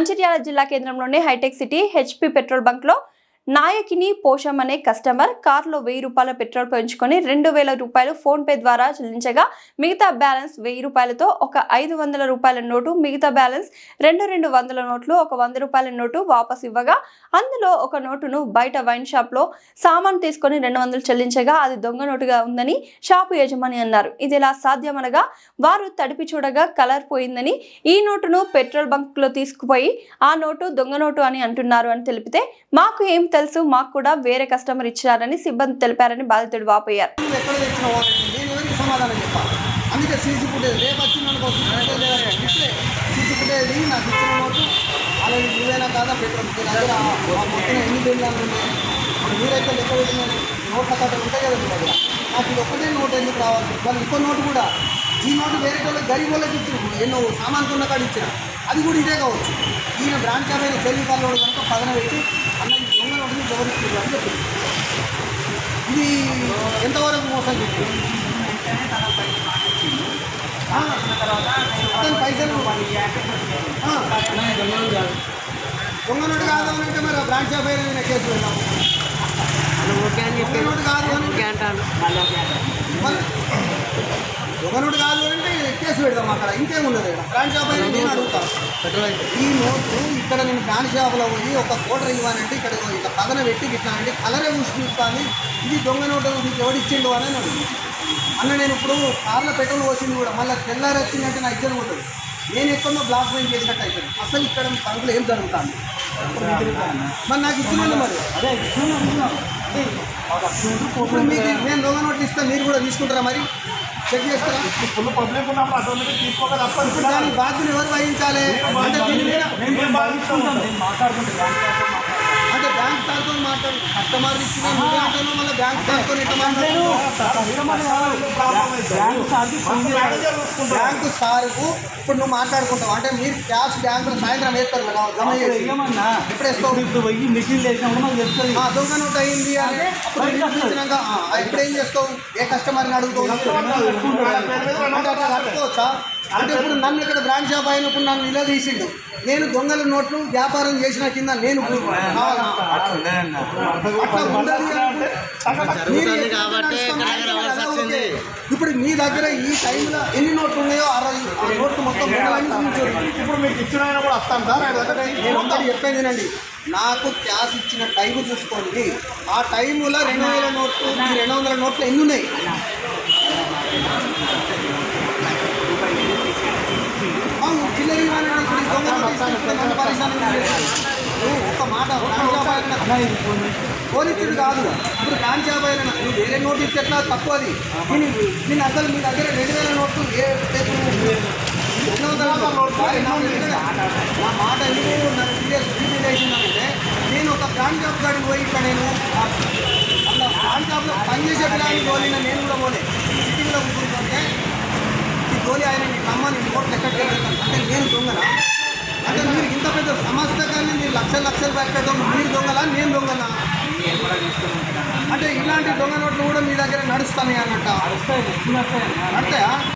మంచిర్యాల జిల్లా కేంద్రంలోని hitech city HP petrol bunk లో నాయకిని పోషం అనే కస్టమర్ కార్లో 1000 రూపాయల పెట్రోల్ పోయించుకొని 2000 రూపాయలు ఫోన్ పే ద్వారా చెల్లించగా మిగతా బ్యాలెన్స్ 1000 రూపాయలతో ఒక 500 రూపాయల నోటు, మిగతా బ్యాలెన్స్ 200 నోట్లు, ఒక 100 రూపాయల నోటు వాపస్ ఇవ్వగా అందులో ఒక నోటును బయట వైన్ షాప్ లో సామాన్ తీసుకొని 200 చెల్లించగా అది దొంగ నోటుగా ఉందని షాపు యజమాని అన్నారు. ఇది ఎలా సాధ్యమనగా వారు తడిపి చూడగా కలర్ పోయిందని, ఈ నోటును పెట్రోల్ బంక్ లో తీసుకుపోయి ఆ నోటు దొంగ నోటు అని అంటున్నారు అని తెలిపితే మాకు ఏం తెలుసు, మాకు కూడా వేరే కస్టమర్ ఇచ్చారని సిబ్బంది తెలిపారని బాధితుడు వాపోయారు. అందుకే సీసీ ఫుటేజ్ రేపు వచ్చిందనుకోవచ్చు, సీసీ ఫుటేజ్ నాకు ఇచ్చిన నోటు అలాగే నువ్వేనా కాదా పెట్రోల్ దగ్గర మొత్తం ఎన్ని బిల్లు మీరైతే లెక్క పెట్టిన నోట్ల కథ ఉంటాయి కదా మీ దగ్గర. నాకు ఇది ఒక్కటే నోటు ఎందుకు రావాలి, వాళ్ళు ఇంకో నోటు కూడా ఈ నోటు వేరే వాళ్ళకి గరీబ్ వాళ్ళకి ఇచ్చిన ఎన్నో సామాన్లు ఉన్న కాడ ఇచ్చిన అది కూడా ఇదే కావచ్చు. ఈయన బ్రాంచ్ అయిన చెల్లి పనులు కనుక పదన పెట్టి అన్నది దొంగ నోటుని గౌరవించారు అని చెప్పింది. ఇది ఎంతవరకు మోసం చెప్పింది? అతని పైసలు దొంగ నోటు కాదు అని అంటే మరి బ్రాంచ్ షాప్ అయినా కేసు పెడతాము. దొంగ నోటు కాదు అని దొంగ నోటు కాదు అంటే కేసు పెడతాం. అక్కడ ఇంకేముండదు. బ్రాంచ్ షాప్ అయినా నేను అడుగుతాను. ఈ నోటు ఇక్కడ నేను బ్రాంచ్ షాప్లో పోయి ఒక కోటర్ ఇవ్వాలంటే ఇక్కడ ఇట్లా పదన పెట్టి ఇట్లా అంటే కలరే చూసుకుంటాను. ఇది దొంగ నోటు మీకు ఎవడిచ్చిండు అని అడుగుతాను. అన్న నేను ఇప్పుడు కార్లో పెట్రోల్ పోసింది కూడా మళ్ళీ తెల్లారి వచ్చిందంటే నా ఇద్దరు ఉంటుంది. నేను ఎక్కడో బ్లాక్ మెయిన్ చేసినట్టు అయిపోయింది. అసలు ఇక్కడ పనులు ఏం జరుగుతుంది మరి నాకు ఇచ్చినండి. మరి అదే ఇప్పుడు మీకు నేను దొంగ నోట్లు ఇస్తాను, మీరు కూడా తీసుకుంటారా? మరి చెక్ చేస్తారా? ఫుల్ పబ్లిక్ ఉన్నప్పుడు ఆటోమేటిక్ తీసుకోక తప్ప ఇప్పుడు దాని బాధ్యతను ఎవరు వహించాలి అంటే అంటే బ్యాంక్ సార్తో మాట్లాడు కస్టమర్ ఇచ్చిన మళ్ళీ బ్యాంక్ సార్తో బ్యాంకు సార్కు ఇప్పుడు నువ్వు మాట్లాడుకుంటావు అంటే మీరు క్యాష్ బ్యాంకులో సాయంత్రం వేస్తారు కదా జమ చేసి ఇప్పుడు వేస్తావు. ఇప్పుడు పోయి మిషన్ వేసినప్పుడు మాకు చెప్తుంది దొంగ నోట్ అయింది అంటే అప్పుడు ఇప్పుడు ఏం చేస్తావు? ఏ కస్టమర్ని అడుగుతావు? అంటే అట్లా కట్టుకోవచ్చా? అంటే ఇప్పుడు నన్ను ఇక్కడ బ్రాంచ్ షాప్ అయినప్పుడు నన్ను ఇలా తీసిండు, నేను దొంగల నోట్లు వ్యాపారం చేసిన కింద నేను ఇప్పుడు మీ దగ్గర ఈ టైంలో ఎన్ని నోట్లు ఉన్నాయో 60 నోట్లు మొత్తం ఇప్పుడు మీకు ఇచ్చిన కూడా వస్తాను సార్. నేను ఒకటి చెప్పేది నండి, నాకు క్యాష్ ఇచ్చిన టైం చూసుకోండి. ఆ టైంలో 2000 నోట్లు 200 నోట్లు ఎన్ని ఉన్నాయి? ఒక మాట పోలీసుడు కాదు, ఇప్పుడు బ్రాంచ్ షాప్ అయినా నువ్వు వేరే నోటు ఇస్తే ఎట్లా తక్కువ అది. నేను అసలు మీ దగ్గర 2000 నోట్లు ఏ నా మాట ఎందుకు నన్ను సీరియస్ వేసిందంటే నేను ఒక బ్రాంచ్ షాప్ కాడికి పోయి ఇక్కడ నేను అలా బ్రాంచ్ షాప్లో పనిచేసే పిల్లలని పోలిన నేను కూడా పోలే సిటీలో కూర్చుంటే ఈ గోలి ఆయన నీ అమ్మని నోట్లు ఎక్కడికి వెళ్తాను అంటే నేను దొంగనా? అంటే మీరు ఇంత పెద్ద సమస్య కానీ మీరు లక్షలు పెట్టడం మీరు దొంగలా నేను దొంగనా? అంటే ఇలాంటి దొంగ నోట్లు కూడా మీ దగ్గర నడుస్తాయి అన్నట్ట అంటే